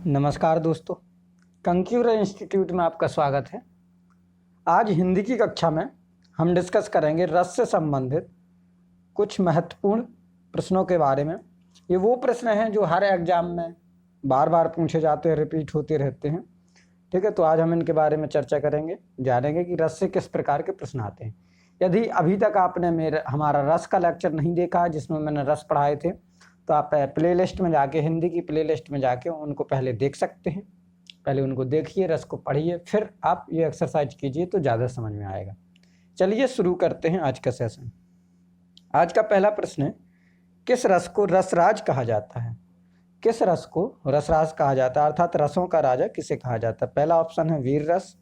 नमस्कार दोस्तों, कंक्यूर इंस्टीट्यूट में आपका स्वागत है। आज हिंदी की कक्षा में हम डिस्कस करेंगे रस से संबंधित कुछ महत्वपूर्ण प्रश्नों के बारे में। ये वो प्रश्न हैं जो हर एग्जाम में बार बार पूछे जाते हैं, रिपीट होते रहते हैं। ठीक है, तो आज हम इनके बारे में चर्चा करेंगे, जानेंगे कि रस से किस प्रकार के प्रश्न आते हैं। यदि अभी तक आपने हमारा रस का लेक्चर नहीं देखा जिसमें मैंने रस पढ़ाए थे, तो आप प्लेलिस्ट में जाके, हिंदी की प्लेलिस्ट में जाके उनको पहले देख सकते हैं। पहले उनको देखिए, रस को पढ़िए, फिर आप ये एक्सरसाइज कीजिए तो ज़्यादा समझ में आएगा। चलिए शुरू करते हैं आज का सेशन। आज का पहला प्रश्न है, किस रस को रसराज कहा जाता है? किस रस को रसराज कहा जाता है, अर्थात रसों का राजा किसे कहा जाता है? पहला ऑप्शन है वीर रस,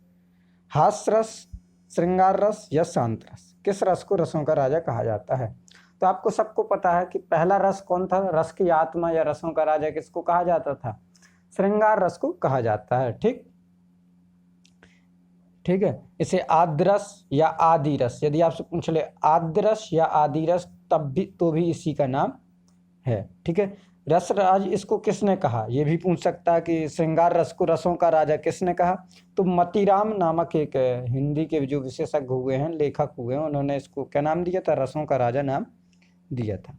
हास्य रस, श्रृंगार रस या शांत रस। किस रस को रसों का राजा कहा जाता है? तो आपको सबको पता है कि पहला रस कौन था? रस की आत्मा या रसों का राजा किसको कहा जाता था? श्रृंगार रस को कहा जाता है। ठीक है, इसे आद्य रस या आदि रस, यदि आपसे पूछ ले आद्य रस या आदि रस, तब भी तो भी इसी का नाम है। ठीक है, रसराज इसको किसने कहा, ये भी पूछ सकता है कि श्रृंगार रस को रसों का राजा किसने कहा? तो मतीराम नामक एक हिंदी के जो विशेषज्ञ हुए हैं, लेखक हुए हैं, उन्होंने इसको क्या नाम दिया था? रसों का राजा नाम दिया था।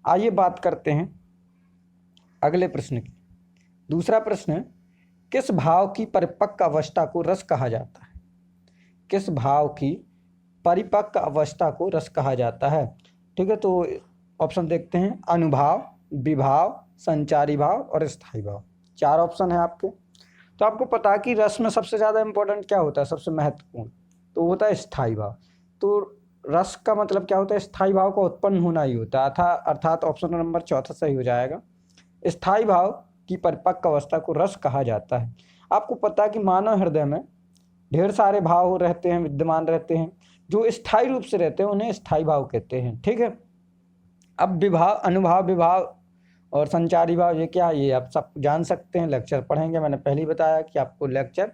आइए बात करते हैं अगले प्रश्न की। दूसरा प्रश्न है, किस भाव की परिपक्व अवस्था को रस कहा जाता है? किस भाव की परिपक्व अवस्था को रस कहा जाता है? ठीक है, तो ऑप्शन देखते हैं, अनुभाव, विभाव, संचारी भाव और स्थायी भाव। 4 ऑप्शन है आपके। तो आपको पता है कि रस में सबसे ज़्यादा इंपॉर्टेंट क्या होता है, सबसे महत्वपूर्ण तो होता है स्थायी भाव। तो रस का मतलब क्या होता है? स्थायी भाव का उत्पन्न होना ही होता है, अर्थात ऑप्शन नंबर 4 सही हो जाएगा। स्थायी भाव की परिपक्व अवस्था को रस कहा जाता है। आपको पता है कि मानव हृदय में ढेर सारे भाव रहते हैं, विद्यमान रहते हैं। जो स्थायी रूप से रहते हैं उन्हें स्थायी भाव कहते हैं। ठीक है, अब विभाव, अनुभाव, विभाव और संचारी भाव ये क्या, ये आप सब जान सकते हैं, लेक्चर पढ़ेंगे। मैंने पहले ही बताया कि आपको लेक्चर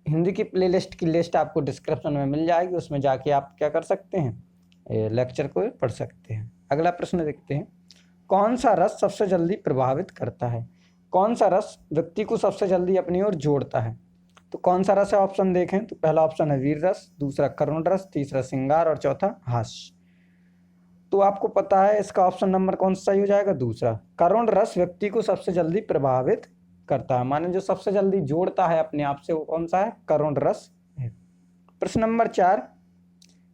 हिंदी की प्लेलिस्ट की लिस्ट आपको डिस्क्रिप्शन में मिल जाएगी, उसमें जाके आप क्या कर सकते हैं, लेक्चर को पढ़ सकते हैं। अगला प्रश्न देखते हैं, कौन सा रस सबसे जल्दी प्रभावित करता है? कौन सा रस व्यक्ति को सबसे जल्दी अपनी ओर जोड़ता है? तो कौन सा रस है? ऑप्शन देखें तो पहला ऑप्शन है वीर रस, दूसरा करुण रस, तीसरा श्रृंगार और चौथा हास्य। तो आपको पता है इसका ऑप्शन नंबर कौन सा सही हो जाएगा? दूसरा, करुण रस व्यक्ति को सबसे जल्दी प्रभावित करता है, माने जो सबसे जल्दी जोड़ता है अपने आप से, वो कौन सा है? करुण रस है। प्रश्न नंबर 4,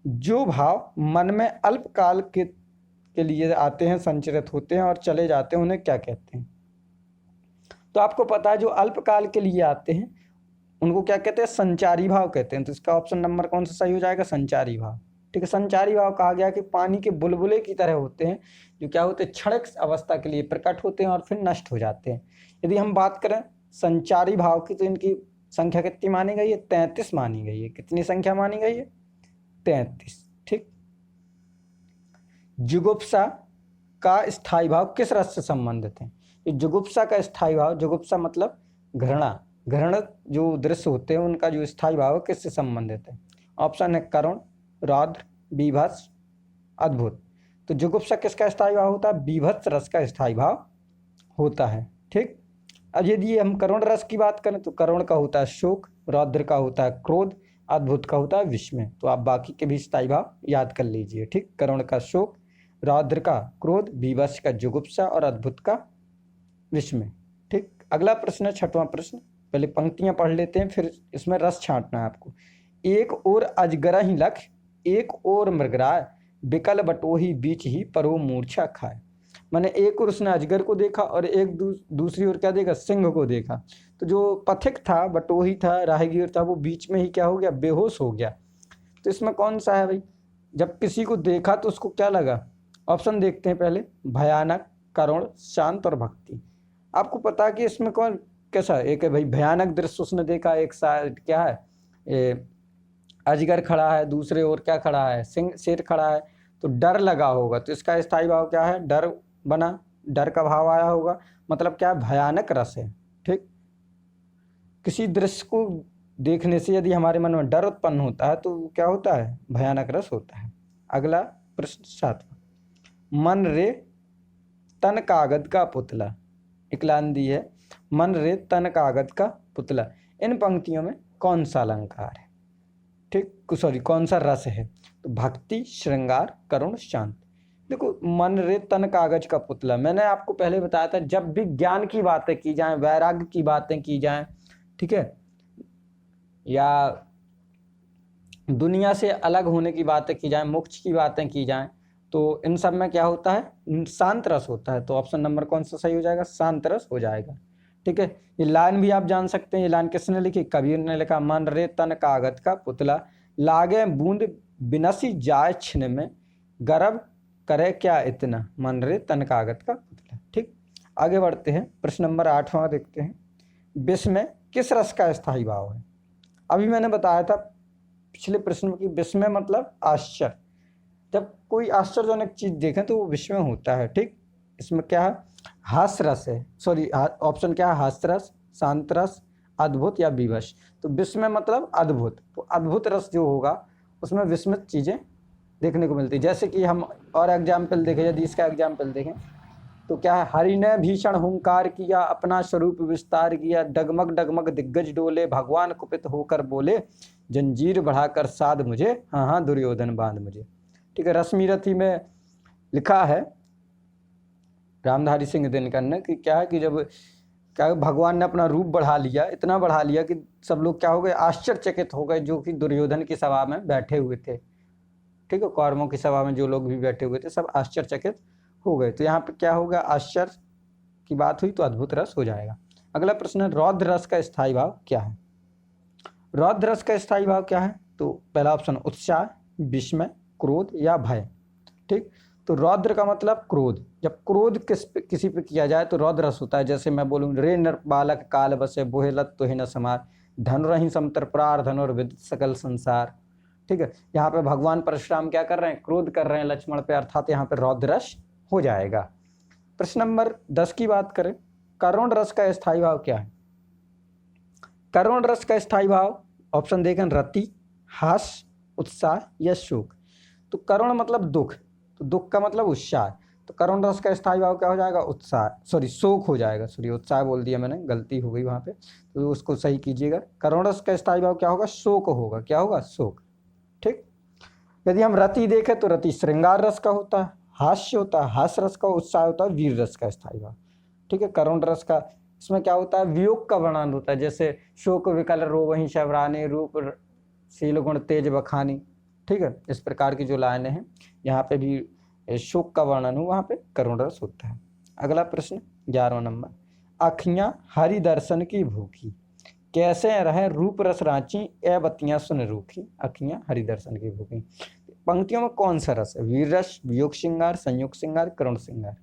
जो भाव मन में अल्पकाल के लिए आते हैं, संचरित होते हैं और चले जाते हैं, उन्हें क्या कहते हैं? तो आपको पता है जो अल्पकाल के लिए आते हैं उनको क्या कहते हैं? संचारी भाव कहते हैं। तो इसका ऑप्शन नंबर कौन सा सही हो जाएगा? संचारी भाव। ठीक है, संचारी भाव कहा गया कि पानी के बुलबुले की तरह होते हैं, जो क्या होते हैं? क्षणिक अवस्था के लिए प्रकट होते हैं और फिर नष्ट हो जाते हैं। यदि हम बात करें संचारी भाव की, तो इनकी संख्या कितनी मानी गई है? 33 मानी गई है। कितनी संख्या मानी गई है? 33। ठीक, जुगुप्सा का स्थायी भाव किस रस से संबंधित है? जुगुप्सा का स्थायी भाव, जुगुप्सा मतलब घृणा, घृणित जो दृश्य होते हैं उनका जो स्थायी भाव किससे संबंधित है? ऑप्शन है करुण, रौद्र, बीभत्स, अद्भुत। तो जुगुप्सा किसका स्थायी भाव होता है? बीभत्स रस का स्थायी भाव होता है। ठीक, अब यदि हम करुण रस की बात करें तो करुण का होता है शोक, रौद्र का होता है क्रोध, अद्भुत का होता है विस्मय। तो आप बाकी के भी स्थायी भाव याद कर लीजिए। ठीक, करुण का शोक, रौद्र का क्रोध, बीभत्स का जुगुप्सा और अद्भुत का विस्मय। ठीक, अगला प्रश्न है 6वां प्रश्न। पहले पंक्तियां पढ़ लेते हैं, फिर इसमें रस छांटना है आपको। एक और अजगरा ही लख, एक और मृगराय, बिकल बटोही बीच ही परो मूर्छा खाए। मैंने एक और उसने अजगर को देखा और एक दूसरी ओर क्या देखा? सिंह को देखा। तो जो पथिक था, बटोही था, राहगीर था, वो बीच में ही क्या हो गया? बेहोश हो गया। तो इसमें कौन सा है भाई? जब किसी को देखा तो उसको क्या लगा? ऑप्शन देखते हैं पहले, भयानक, करुण, शांत और भक्ति। आपको पता है कि इसमें कौन कैसा? एक है भाई भयानक दृश्य उसने देखा, एक साइड क्या है, अजगर खड़ा है, दूसरे ओर क्या खड़ा है? सिंह, शेर खड़ा है। तो डर लगा होगा, तो इसका स्थायी भाव क्या है? डर बना, डर का भाव आया होगा, मतलब क्या? भयानक रस है। ठीक, किसी दृश्य को देखने से यदि हमारे मन में डर उत्पन्न होता है तो क्या होता है? भयानक रस होता है। अगला प्रश्न 7वां, मन रे तन कागज का पुतला, इकलांदी है। मन रे तन कागज का पुतला। इन पंक्तियों में कौन सा अलंकार है? ठीक, सॉरी, कौन सा रस है? तो भक्ति, श्रृंगार, करुण, शांत। देखो, मन रे तन कागज का पुतला, मैंने आपको पहले बताया था, जब भी ज्ञान की बातें की जाएं, वैराग्य की बातें की जाएं, ठीक है, या दुनिया से अलग होने की बातें की जाएं, मोक्ष की बातें की जाएं, तो इन सब में क्या होता है? शांत रस होता है। तो ऑप्शन नंबर कौन सा सही हो जाएगा? शांत रस हो जाएगा। ठीक है, ये लाइन भी आप जान सकते हैं। ये लाइन किसने लिखी? कबीर ने लिखा, मन रे तन कागज का पुतला, लागे बूंद बिनसी जाए छिन में, गर्व करे क्या इतना, मन रे तन कागज का पुतला। ठीक, आगे बढ़ते हैं, प्रश्न नंबर 8वां देखते हैं। विश्व में किस रस का स्थायी भाव है? अभी मैंने बताया था पिछले प्रश्न में कि विस्मय मतलब आश्चर्य। जब कोई आश्चर्यजनक चीज देखें तो वो विस्मय होता है। ठीक, इसमें क्या है? हास्य रस है, सॉरी, ऑप्शन क्या है? हास्य रस, शांत रस, अद्भुत या विवश। तो विस्मय मतलब अद्भुत। तो अद्भुत रस जो होगा उसमें विस्मित चीजें देखने को मिलती है। जैसे कि हम और एग्जाम्पल देखें, यदि इसका एग्जाम्पल देखें तो क्या है? हरि ने भीषण हुंकार किया, अपना स्वरूप विस्तार किया, डगमग डगमग दिग्गज डोले, भगवान कुपित होकर बोले, जंजीर बढ़ाकर साध मुझे, हाँ हाँ दुर्योधन बांध मुझे। ठीक है, रश्मि रथी में लिखा है रामधारी सिंह दिनकर ने कि क्या है कि जब क्या भगवान ने अपना रूप बढ़ा लिया, इतना बढ़ा लिया कि सब लोग क्या हो गए? आश्चर्यचकित हो गए, जो कि दुर्योधन की सभा में बैठे हुए थे। ठीक है, कौरवों की सभा में जो लोग भी बैठे हुए थे सब आश्चर्यचकित हो गए। तो यहाँ पे क्या होगा? आश्चर्य की बात हुई तो अद्भुत रस हो जाएगा। अगला प्रश्न है, रौद्र रस का स्थायी भाव क्या है? रौद्र रस का स्थायी भाव क्या है? तो पहला ऑप्शन उत्साह, विस्मय, क्रोध या भय। ठीक, तो रौद्र का मतलब क्रोध। जब क्रोध किसी पे किया जाए तो रौद्र रस होता है। जैसे मैं बोलूँ, रे नर बालक काल बसे, बोहेलत तो ही न समार, धन रही समतर प्रार, धनुर्विद सकल संसार। ठीक है, यहाँ पे भगवान परशुराम क्या कर रहे हैं? क्रोध कर रहे हैं लक्ष्मण पे, अर्थात यहाँ पे रौद्र रस हो जाएगा। प्रश्न नंबर 10 की बात करें, करुण रस का स्थायी भाव क्या है? करुण रस का स्थायी भाव ऑप्शन देखें, रति, हास्य, उत्साह या शोक। तो करुण मतलब दुख, तो दुख का मतलब उत्साह। तो करुण रस का स्थायी भाव क्या हो जाएगा? उत्साह, सॉरी शोक हो जाएगा, सॉरी उत्साह बोल दिया मैंने, गलती हो गई वहाँ पे, तो उसको सही कीजिएगा। करुण रस का स्थायी भाव क्या होगा? शोक होगा। क्या होगा? शोक। ठीक, यदि हम रति देखें तो रति श्रृंगार रस का होता है, हास्य होता है, हास्य रस का उत्साह होता है, वीर रस का स्थायी भाव। ठीक है, करुण रस का इसमें क्या होता है? वियोग का वर्णन होता है। जैसे शोक विकल रोवहीं शवराने, रूप शील गुण तेज बखानी। ठीक है, इस प्रकार की जो लाइनें हैं, यहाँ पे भी शोक का वर्णन हो, वहाँ पे करुण रस होता है। अगला प्रश्न 11वां नंबर, अखियाँ हरि दर्शन की भूखी, कैसे रहे रूप रस रांची, ए बत्तियां सुन रूखी, अखियां हरि दर्शन की भूखी। पंक्तियों में कौन सा रस है? वीर रस, वियोग श्रृंगार, संयुक्त श्रृंगार, करुण श्रृंगार।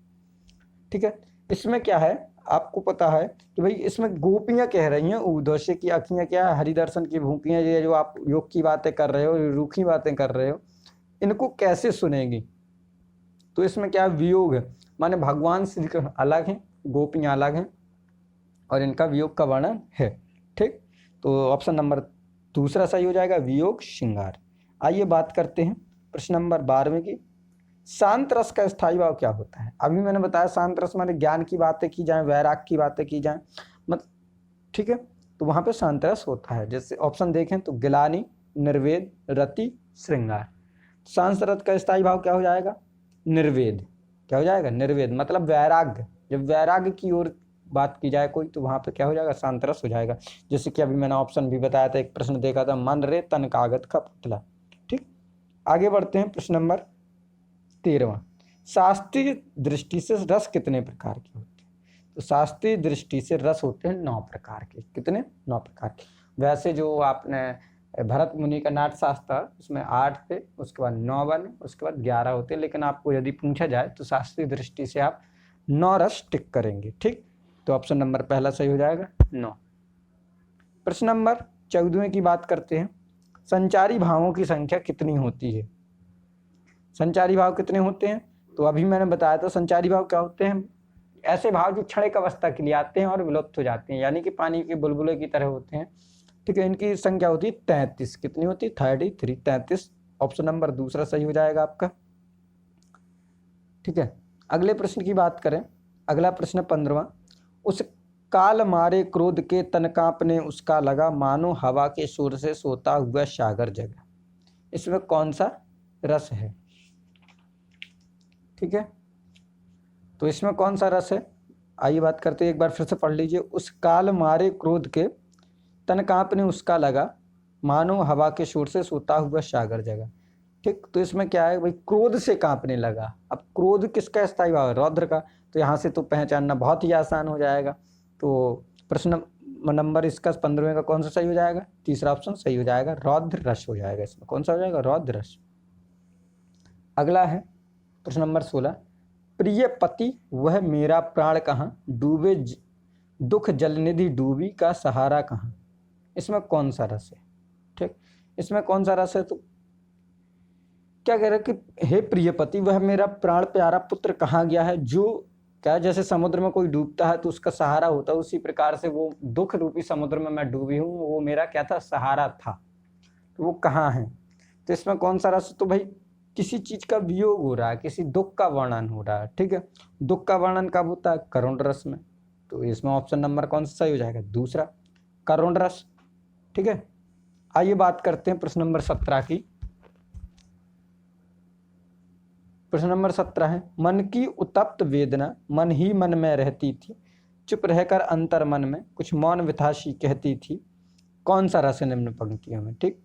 ठीक है, इसमें क्या है? आपको पता है कि भाई इसमें गोपियां कह रही हैं उद्धव से कि अखियां क्या है? हरि दर्शन की भूखी हैं। ये जो आप योग की बातें कर रहे हो, रूखी बातें कर रहे हो, इनको कैसे सुनेंगी? तो इसमें क्या वियोग है, माने भगवान श्री कृष्ण अलग हैं, गोपियां अलग हैं, और इनका वियोग का वर्णन है। ठीक, तो ऑप्शन नंबर दूसरा सही हो जाएगा, वियोग श्रृंगार। आइए बात करते हैं प्रश्न नंबर 12वें की, शांत रस का स्थायी भाव क्या होता है? अभी मैंने बताया शांत रस माने ज्ञान की बातें की जाए, वैराग की बातें की जाए, मत ठीक है, तो वहां पे शांत रस होता है। जैसे ऑप्शन देखें तो गिलानी, निर्वेद, रति, श्रृंगार। शांत रस का स्थायी भाव क्या हो जाएगा? निर्वेद। क्या हो जाएगा? निर्वेद मतलब वैराग्य। जब वैराग्य की ओर बात की जाए कोई, तो वहां पे क्या हो जाएगा? शांत रस हो जाएगा। जैसे कि अभी मैंने ऑप्शन भी बताया था, एक प्रश्न देखा था, मन रे तन कागज का पुतला। ठीक, आगे बढ़ते हैं, प्रश्न नंबर 13वां, शास्त्रीय दृष्टि से रस कितने प्रकार के होते हैं? तो शास्त्रीय दृष्टि से रस होते हैं 9 प्रकार के। कितने? 9 प्रकार के। वैसे जो आपने भरत मुनि का नाट्यशास्त्र था उसमें 8 थे, उसके बाद 9 बने, उसके बाद 11 होते, लेकिन आपको यदि पूछा जाए तो शास्त्रीय दृष्टि से आप 9 रस टिक करेंगे। ठीक, तो ऑप्शन नंबर पहला सही हो जाएगा, 9। प्रश्न नंबर 14वें की बात करते हैं, संचारी भावों की संख्या कितनी होती है? संचारी भाव कितने होते हैं? तो अभी मैंने बताया था, संचारी भाव क्या होते हैं? ऐसे भाव जो क्षणिक अवस्था के लिए आते हैं और विलुप्त हो जाते हैं, यानी कि पानी के बुलबुले की तरह होते हैं। ठीक है, इनकी संख्या होती है 33। कितनी होती है? 33, 33। ऑप्शन नंबर दूसरा सही हो जाएगा आपका। ठीक है, अगले प्रश्न की बात करें, अगला प्रश्न 15वां, उस काल मारे क्रोध के तन कांपने उसका लगा, मानो हवा के शोर से सोता हुआ सागर जगा। इसमें कौन सा रस है? ठीक है, तो इसमें कौन सा रस है? आइए बात करते हैं, एक बार फिर से पढ़ लीजिए। उस काल मारे क्रोध के तन कांपने उसका लगा, मानो हवा के शोर से सोता हुआ सागर जगा। ठीक, तो इसमें क्या है भाई, क्रोध से कांपने लगा। अब क्रोध किसका स्थायी भाव है? रौद्र का। तो यहाँ से तो पहचानना बहुत ही आसान हो जाएगा। तो प्रश्न नंबर इसका 15वें का कौन सा सही हो जाएगा? तीसरा ऑप्शन सही हो जाएगा, रौद्र रस हो जाएगा। इसमें कौन सा हो जाएगा? रौद्र रस। अगला है प्रश्न नंबर 16, प्रिय पति वह मेरा प्राण कहाँ, डूबे दुख जलनिधि डूबी का सहारा कहाँ। इसमें कौन सा रस है? ठीक, इसमें कौन सा रस है? तो क्या कह रहे हैं कि हे प्रिय पति वह मेरा प्राण प्यारा पुत्र कहाँ गया है, जो क्या है, जैसे समुद्र में कोई डूबता है तो उसका सहारा होता है, उसी प्रकार से वो दुख रूपी समुद्र में मैं डूबी हूँ, वो मेरा क्या था? सहारा था। तो वो कहाँ है? तो इसमें कौन सा रस? तो भाई किसी चीज का वियोग हो रहा है, किसी दुख का वर्णन हो रहा है। ठीक है, दुख का वर्णन कब होता है? करुण रस में। तो इसमें ऑप्शन नंबर कौन सा सही हो जाएगा? दूसरा, करुण रस। ठीक है, आइए बात करते हैं प्रश्न नंबर 17 की। प्रश्न नंबर 17 है, मन की उत्तप्त वेदना मन ही मन में रहती थी, चुप रहकर अंतर मन में कुछ मौन व्यथाशी कहती थी, कौन सा रस है निम्न पंक्तियों में? ठीक,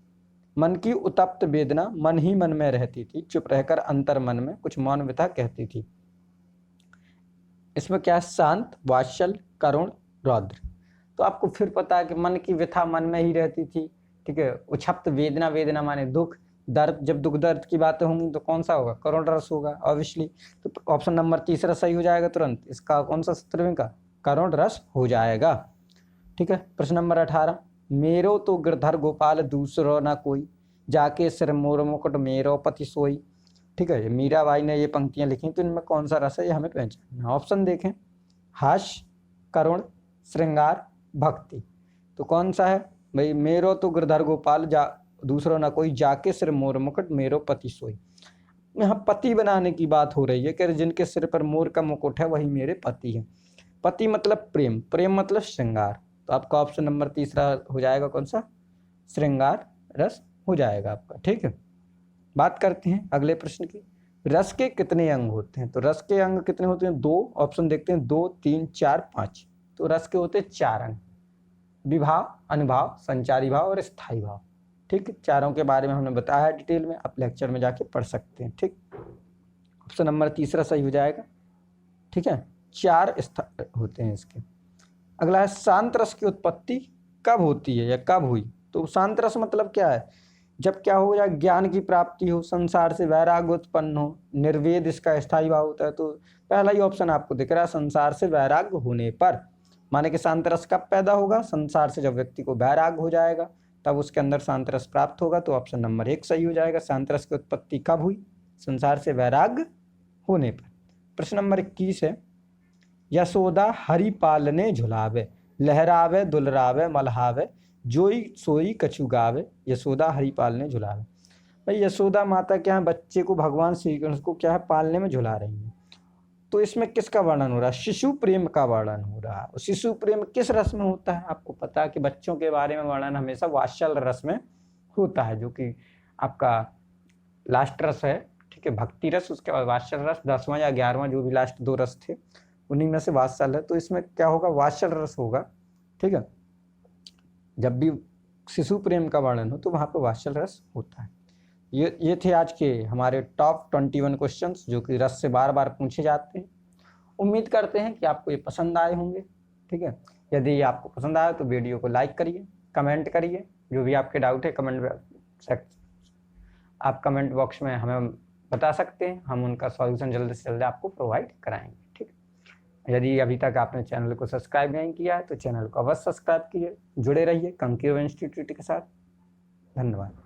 मन की उत्तप्त वेदना मन ही मन में रहती थी, चुप रहकर अंतर मन में कुछ मौन व्यथा कहती थी। इसमें क्या है? शांत, वात्सल, करुण, रौद्र। तो आपको फिर पता है कि मन की व्यथा मन में ही रहती थी। ठीक है, उत्क्षिप्त वेदना, वेदना माने दुख, दर्द, जब दुख दर्द की बातें होंगी तो कौन सा होगा? करुण रस होगा ऑब्वियसली। तो ऑप्शन नंबर तीसरा सही हो जाएगा तुरंत। इसका कौन सा 17वें का? करुण रस हो जाएगा। ठीक है, प्रश्न नंबर 18, मेरो तो गिरधर गोपाल दूसरो ना कोई, जाके सिर मोर मुकुट मेरो पति सोई। ठीक है, मीराबाई ने ये पंक्तियां लिखी, तो इनमें कौन सा रस है ये हमें पहचानना। ऑप्शन देखें, हास्य, करुण, श्रृंगार, भक्ति। तो कौन सा है भाई? मेरो तो गिरधर गोपाल जा दूसरो ना कोई, जाके सिर मोर मुकुट मेरो पति सोई। यहाँ पति बनाने की बात हो रही है कि जिनके सिर पर मोर का मुकुट है वही मेरे पति है। पति मतलब प्रेम, प्रेम मतलब श्रृंगार। तो आपका ऑप्शन नंबर तीसरा हो जाएगा कौन सा? श्रृंगार रस हो जाएगा आपका। ठीक है, बात करते हैं अगले प्रश्न की। रस के कितने अंग होते हैं? तो रस के अंग कितने होते हैं? 2। ऑप्शन देखते हैं, 2, 3, 4, 5। तो रस के होते हैं 4 अंग, विभाव, अनुभाव, संचारी भाव और स्थायी भाव। ठीक है, चारों के बारे में हमने बताया है डिटेल में, आप लेक्चर में जाके पढ़ सकते हैं। ठीक, ऑप्शन नंबर तीसरा सही हो जाएगा। ठीक है, 4 होते हैं इसके। अगला है, शांत रस की उत्पत्ति कब होती है या कब हुई? तो शांत रस मतलब क्या है? जब क्या हो जाए? ज्ञान की प्राप्ति हो, संसार से वैराग्य उत्पन्न हो, निर्वेद इसका स्थायी भाव होता है। तो पहला ही ऑप्शन आपको दिख रहा है, संसार से वैराग्य होने पर। माने कि शांत रस कब पैदा होगा? संसार से जब व्यक्ति को वैराग्य हो जाएगा तब उसके अंदर शांत रस प्राप्त होगा। तो ऑप्शन नंबर 1 सही हो जाएगा। शांत रस की उत्पत्ति कब हुई? संसार से वैराग्य होने पर। प्रश्न नंबर 21 है, यशोदा हरि पालने झुलावे, लहरावे दुलरावे मलहावे, जोई सोई कछु गावे, यशोदा हरि पालने झुलावे। भाई यशोदा माता क्या है? बच्चे को भगवान श्री कृष्ण को क्या है? पालने में झुला रही है। तो इसमें किसका वर्णन हो रहा है? शिशु प्रेम का वर्णन हो रहा है। शिशु प्रेम किस रस में होता है? आपको पता है कि बच्चों के बारे में वर्णन हमेशा वात्सल रस में होता है, जो कि आपका लास्ट रस है। ठीक है, भक्ति रस, उसके बाद वात्सल रस, 10वां या 11वां जो भी लास्ट 2 रस थे उन्हीं में से वात्सल है। तो इसमें क्या होगा? वात्सल रस होगा। ठीक है, जब भी शिशु प्रेम का वर्णन हो तो वहाँ पर वात्सल रस होता है। ये थे आज के हमारे टॉप 21 क्वेश्चंस जो कि रस से बार बार पूछे जाते हैं। उम्मीद करते हैं कि आपको ये पसंद आए होंगे। ठीक है, यदि ये आपको पसंद आया तो वीडियो को लाइक करिए, कमेंट करिए, जो भी आपके डाउट है आप कमेंट बॉक्स में हमें बता सकते हैं, हम उनका सॉल्यूशन जल्द से जल्द आपको प्रोवाइड कराएंगे। ठीक, यदि अभी तक आपने चैनल को सब्सक्राइब नहीं किया है तो चैनल को अवश्य सब्सक्राइब कीजिए, जुड़े रहिए कंकीव इंस्टीट्यूट के साथ। धन्यवाद।